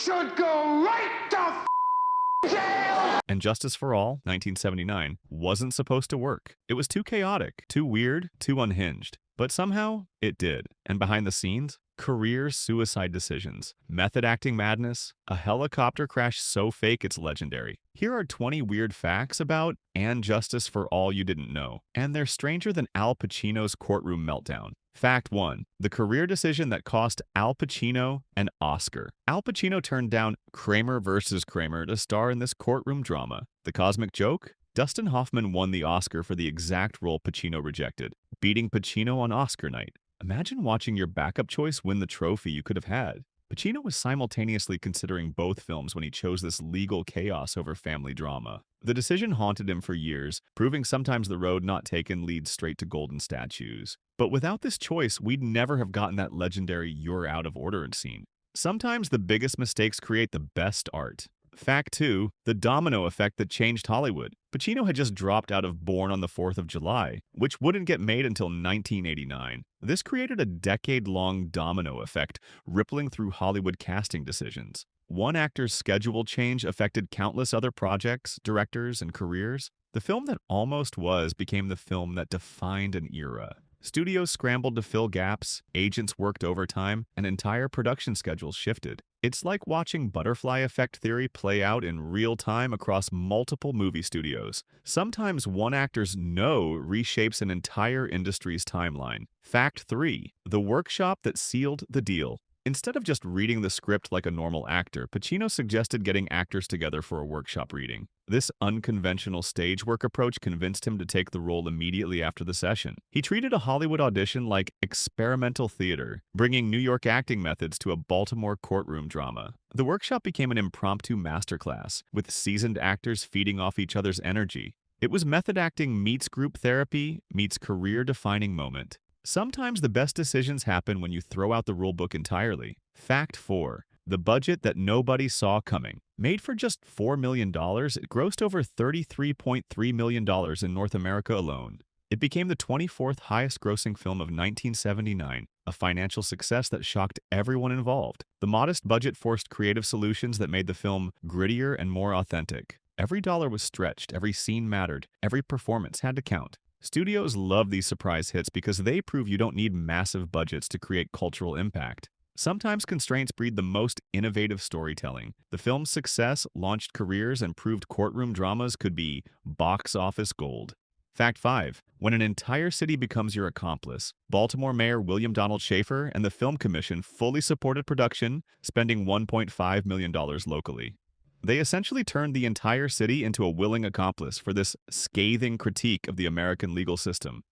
should go right to jail! And Justice for All, 1979, wasn't supposed to work. It was too chaotic, too weird, too unhinged. But somehow, it did. And behind the scenes, career suicide decisions, method acting madness, a helicopter crash so fake it's legendary. Here are 20 weird facts about and Justice for All You Didn't Know. And they're stranger than Al Pacino's courtroom meltdown. Fact 1. The career decision that cost Al Pacino an Oscar. Al Pacino turned down Kramer vs. Kramer to star in this courtroom drama. The cosmic joke? Dustin Hoffman won the Oscar for the exact role Pacino rejected, beating Pacino on Oscar night. Imagine watching your backup choice win the trophy you could have had. Pacino was simultaneously considering both films when he chose this legal chaos over family drama. The decision haunted him for years, proving sometimes the road not taken leads straight to golden statues. But without this choice, we'd never have gotten that legendary "you're out of order" scene. Sometimes the biggest mistakes create the best art. Fact 2. The domino effect that changed Hollywood. Pacino had just dropped out of Born on the 4th of July, which wouldn't get made until 1989. This created a decade-long domino effect, rippling through Hollywood casting decisions. One actor's schedule change affected countless other projects, directors, and careers. The film that almost was became the film that defined an era. Studios scrambled to fill gaps, agents worked overtime, and entire production schedules shifted. It's like watching butterfly effect theory play out in real time across multiple movie studios. Sometimes one actor's no reshapes an entire industry's timeline. Fact 3. The workshop that sealed the deal. Instead of just reading the script like a normal actor, Pacino suggested getting actors together for a workshop reading. This unconventional stage work approach convinced him to take the role immediately after the session. He treated a Hollywood audition like experimental theater, bringing New York acting methods to a Baltimore courtroom drama. The workshop became an impromptu masterclass, with seasoned actors feeding off each other's energy. It was method acting meets group therapy meets career-defining moment. Sometimes the best decisions happen when you throw out the rulebook entirely. Fact 4. The budget that nobody saw coming. Made for just $4 million, it grossed over $33.3 million in North America alone. It became the 24th highest-grossing film of 1979, a financial success that shocked everyone involved. The modest budget forced creative solutions that made the film grittier and more authentic. Every dollar was stretched, every scene mattered, every performance had to count. Studios love these surprise hits because they prove you don't need massive budgets to create cultural impact. Sometimes constraints breed the most innovative storytelling. The film's success launched careers and proved courtroom dramas could be box office gold. Fact 5. When an entire city becomes your accomplice, Baltimore Mayor William Donald Schaefer and the Film Commission fully supported production, spending $1.5 million locally. They essentially turned the entire city into a willing accomplice for this scathing critique of the American legal system.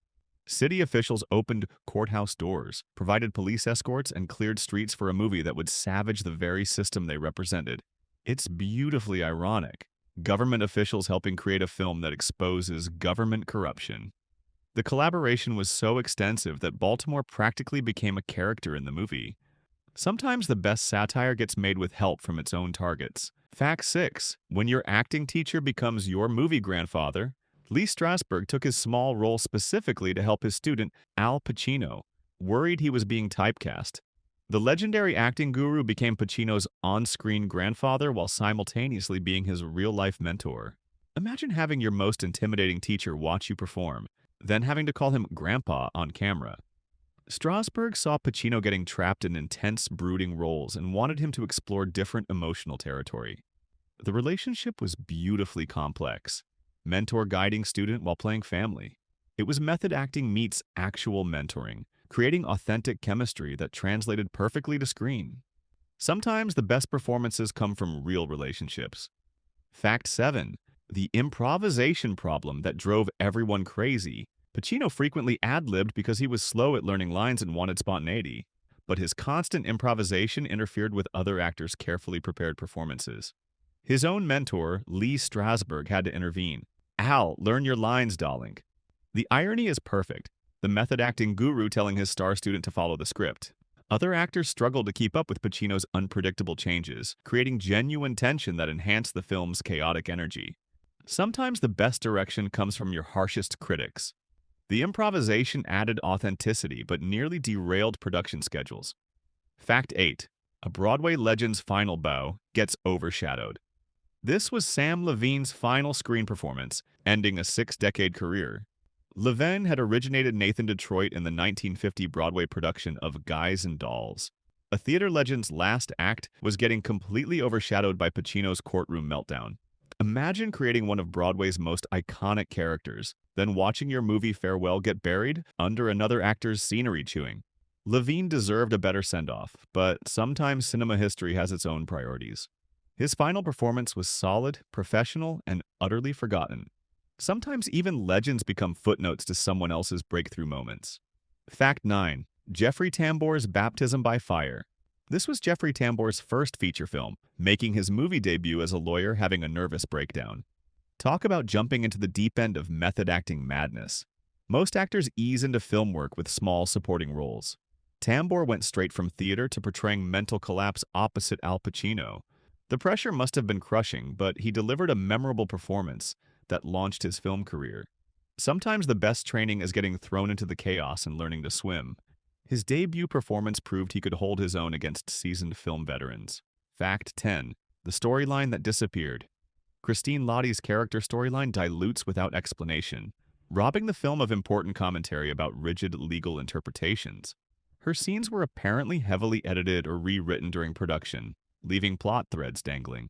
City officials opened courthouse doors, provided police escorts, and cleared streets for a movie that would savage the very system they represented. It's beautifully ironic. Government officials helping create a film that exposes government corruption. The collaboration was so extensive that Baltimore practically became a character in the movie. Sometimes the best satire gets made with help from its own targets. Fact 6. When your acting teacher becomes your movie grandfather, Lee Strasberg took his small role specifically to help his student, Al Pacino, worried he was being typecast. The legendary acting guru became Pacino's on-screen grandfather while simultaneously being his real-life mentor. Imagine having your most intimidating teacher watch you perform, then having to call him Grandpa on camera. Strasberg saw Pacino getting trapped in intense, brooding roles and wanted him to explore different emotional territory. The relationship was beautifully complex. Mentor guiding student while playing family. It was method acting meets actual mentoring, creating authentic chemistry that translated perfectly to screen. Sometimes the best performances come from real relationships. Fact 7. The improvisation problem that drove everyone crazy. Pacino frequently ad-libbed because he was slow at learning lines and wanted spontaneity, but his constant improvisation interfered with other actors' carefully prepared performances. His own mentor, Lee Strasberg, had to intervene. Al, learn your lines, darling. The irony is perfect, the method acting guru telling his star student to follow the script. Other actors struggled to keep up with Pacino's unpredictable changes, creating genuine tension that enhanced the film's chaotic energy. Sometimes the best direction comes from your harshest critics. The improvisation added authenticity but nearly derailed production schedules. Fact 8. A Broadway legend's final bow gets overshadowed. This was Sam Levine's final screen performance, ending a 6-decade career. Levine had originated Nathan Detroit in the 1950 Broadway production of Guys and Dolls. A theater legend's last act was getting completely overshadowed by Pacino's courtroom meltdown. Imagine creating one of Broadway's most iconic characters, then watching your movie farewell get buried under another actor's scenery chewing. Levine deserved a better send-off, but sometimes cinema history has its own priorities. His final performance was solid, professional, and utterly forgotten. Sometimes even legends become footnotes to someone else's breakthrough moments. Fact 9. Jeffrey Tambor's Baptism by Fire. This was Jeffrey Tambor's first feature film, making his movie debut as a lawyer having a nervous breakdown. Talk about jumping into the deep end of method acting madness. Most actors ease into film work with small supporting roles. Tambor went straight from theater to portraying mental collapse opposite Al Pacino. The pressure must have been crushing, but he delivered a memorable performance that launched his film career. Sometimes the best training is getting thrown into the chaos and learning to swim. His debut performance proved he could hold his own against seasoned film veterans. Fact 10. The storyline that disappeared. Christine Lottie's character storyline dilutes without explanation, robbing the film of important commentary about rigid legal interpretations. Her scenes were apparently heavily edited or rewritten during production, leaving plot threads dangling.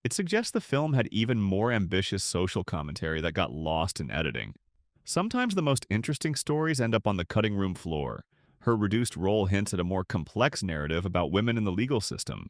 It suggests the film had even more ambitious social commentary that got lost in editing. Sometimes the most interesting stories end up on the cutting room floor. Her reduced role hints at a more complex narrative about women in the legal system.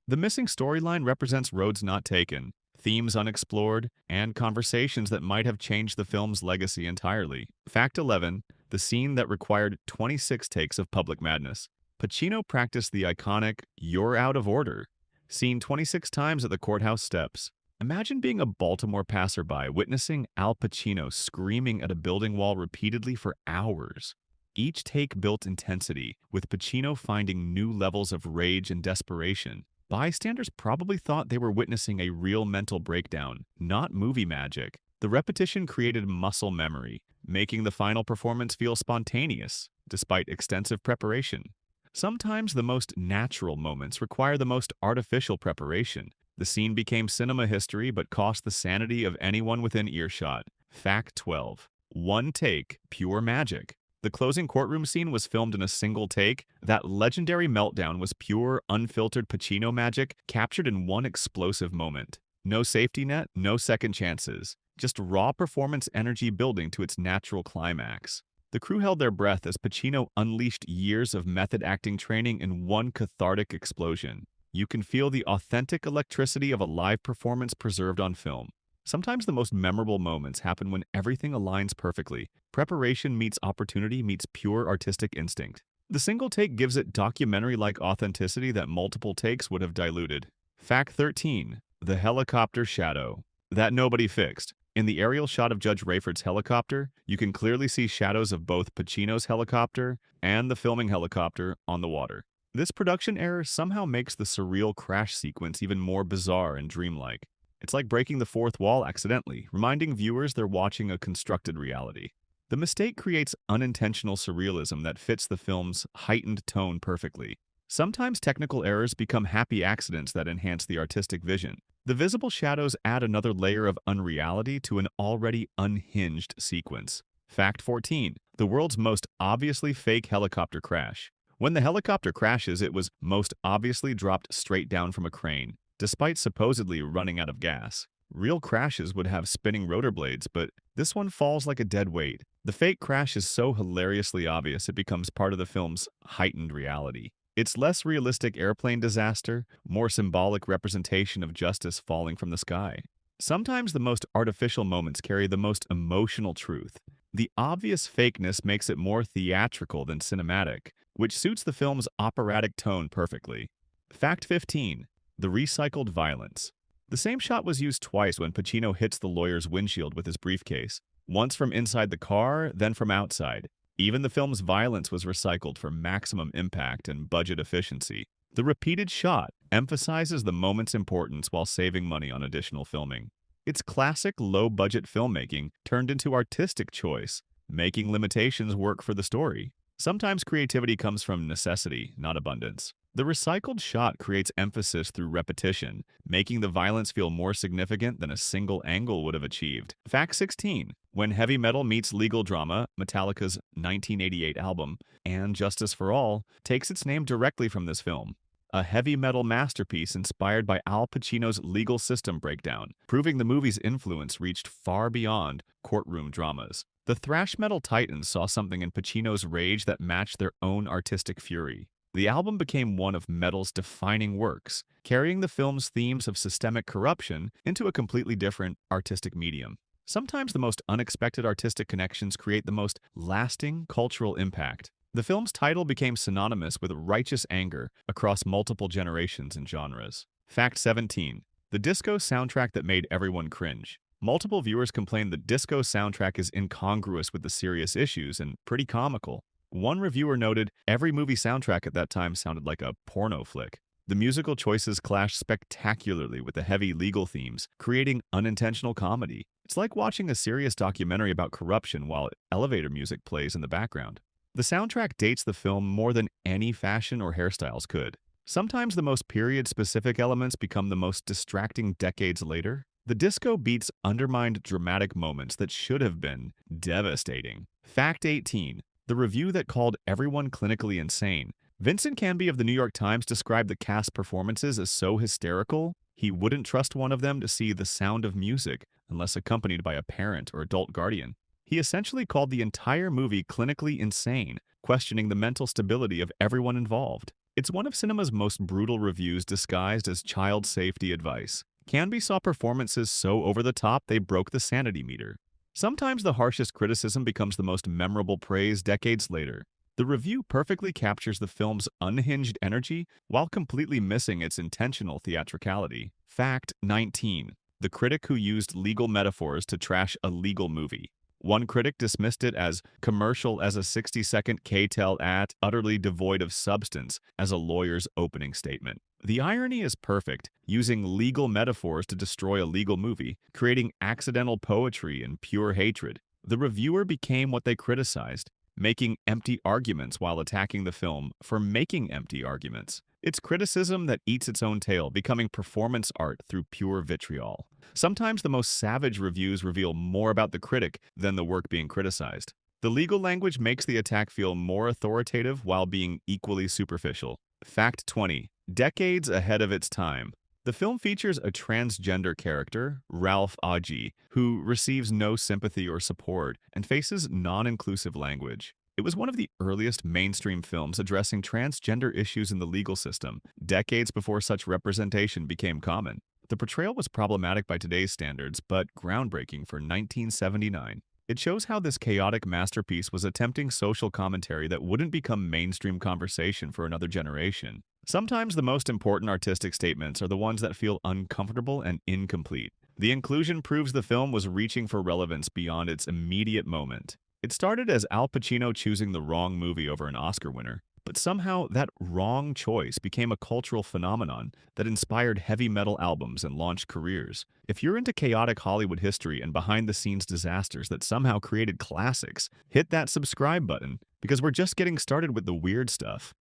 The missing storyline represents roads not taken, themes unexplored, and conversations that might have changed the film's legacy entirely. Fact 11. The scene that required 26 takes of public madness. Pacino practiced the iconic "you're out of order" seen 26 times at the courthouse steps. Imagine being a Baltimore passerby witnessing Al Pacino screaming at a building wall repeatedly for hours. Each take built intensity, with Pacino finding new levels of rage and desperation. Bystanders probably thought they were witnessing a real mental breakdown, not movie magic. The repetition created muscle memory, making the final performance feel spontaneous, despite extensive preparation. Sometimes the most natural moments require the most artificial preparation. The scene became cinema history but cost the sanity of anyone within earshot. Fact 12. One take, pure magic. The closing courtroom scene was filmed in a single take. That legendary meltdown was pure, unfiltered Pacino magic captured in one explosive moment. No safety net, no second chances. Just raw performance energy building to its natural climax. The crew held their breath as Pacino unleashed years of method acting training in one cathartic explosion. You can feel the authentic electricity of a live performance preserved on film. Sometimes the most memorable moments happen when everything aligns perfectly. Preparation meets opportunity meets pure artistic instinct. The single take gives it documentary-like authenticity that multiple takes would have diluted. Fact 13. The helicopter shadow. That nobody fixed. In the aerial shot of Judge Rayford's helicopter, you can clearly see shadows of both Pacino's helicopter and the filming helicopter on the water. This production error somehow makes the surreal crash sequence even more bizarre and dreamlike. It's like breaking the fourth wall accidentally, reminding viewers they're watching a constructed reality. The mistake creates unintentional surrealism that fits the film's heightened tone perfectly. Sometimes technical errors become happy accidents that enhance the artistic vision. The visible shadows add another layer of unreality to an already unhinged sequence. Fact 14. The world's most obviously fake helicopter crash. When the helicopter crashes, it was most obviously dropped straight down from a crane, despite supposedly running out of gas. Real crashes would have spinning rotor blades, but this one falls like a dead weight. The fake crash is so hilariously obvious it becomes part of the film's heightened reality. It's less realistic airplane disaster, more symbolic representation of justice falling from the sky. Sometimes the most artificial moments carry the most emotional truth. The obvious fakeness makes it more theatrical than cinematic, which suits the film's operatic tone perfectly. Fact 15. The recycled violence. The same shot was used twice when Pacino hits the lawyer's windshield with his briefcase, once from inside the car, then from outside. Even the film's violence was recycled for maximum impact and budget efficiency. The repeated shot emphasizes the moment's importance while saving money on additional filming. It's classic low-budget filmmaking turned into artistic choice, making limitations work for the story. Sometimes creativity comes from necessity, not abundance. The recycled shot creates emphasis through repetition, making the violence feel more significant than a single angle would have achieved. Fact 16. When heavy metal meets legal drama, Metallica's 1988 album, And Justice for All, takes its name directly from this film. A heavy metal masterpiece inspired by Al Pacino's legal system breakdown, proving the movie's influence reached far beyond courtroom dramas. The thrash metal titans saw something in Pacino's rage that matched their own artistic fury. The album became one of metal's defining works, carrying the film's themes of systemic corruption into a completely different artistic medium. Sometimes the most unexpected artistic connections create the most lasting cultural impact. The film's title became synonymous with righteous anger across multiple generations and genres. Fact 17. The disco soundtrack that made everyone cringe. Multiple viewers complained the disco soundtrack is incongruous with the serious issues and pretty comical. One reviewer noted every movie soundtrack at that time sounded like a porno flick. The musical choices clashed spectacularly with the heavy legal themes, creating unintentional comedy. It's like watching a serious documentary about corruption while elevator music plays in the background. The soundtrack dates the film more than any fashion or hairstyles could. Sometimes the most period-specific elements become the most distracting decades later. The disco beats undermined dramatic moments that should have been devastating. Fact 18. The review that called everyone clinically insane. Vincent Canby of the New York Times described the cast performances as so hysterical, he wouldn't trust one of them to see The Sound of Music unless accompanied by a parent or adult guardian. He essentially called the entire movie clinically insane, questioning the mental stability of everyone involved. It's one of cinema's most brutal reviews disguised as child safety advice. Canby saw performances so over the top they broke the sanity meter. Sometimes the harshest criticism becomes the most memorable praise decades later. The review perfectly captures the film's unhinged energy while completely missing its intentional theatricality. Fact 19. The critic who used legal metaphors to trash a legal movie. One critic dismissed it as commercial as a 60-second K-tel ad, utterly devoid of substance, as a lawyer's opening statement. The irony is perfect, using legal metaphors to destroy a legal movie, creating accidental poetry and pure hatred. The reviewer became what they criticized, making empty arguments while attacking the film for making empty arguments. It's criticism that eats its own tail, becoming performance art through pure vitriol. Sometimes the most savage reviews reveal more about the critic than the work being criticized. The legal language makes the attack feel more authoritative while being equally superficial. Fact 20. Decades ahead of its time. The film features a transgender character, Ralph Aji, who receives no sympathy or support and faces non-inclusive language. It was one of the earliest mainstream films addressing transgender issues in the legal system, decades before such representation became common. The portrayal was problematic by today's standards, but groundbreaking for 1979. It shows how this chaotic masterpiece was attempting social commentary that wouldn't become mainstream conversation for another generation. Sometimes the most important artistic statements are the ones that feel uncomfortable and incomplete. The inclusion proves the film was reaching for relevance beyond its immediate moment. It started as Al Pacino choosing the wrong movie over an Oscar winner, but somehow that wrong choice became a cultural phenomenon that inspired heavy metal albums and launched careers. If you're into chaotic Hollywood history and behind-the-scenes disasters that somehow created classics, hit that subscribe button, because we're just getting started with the weird stuff.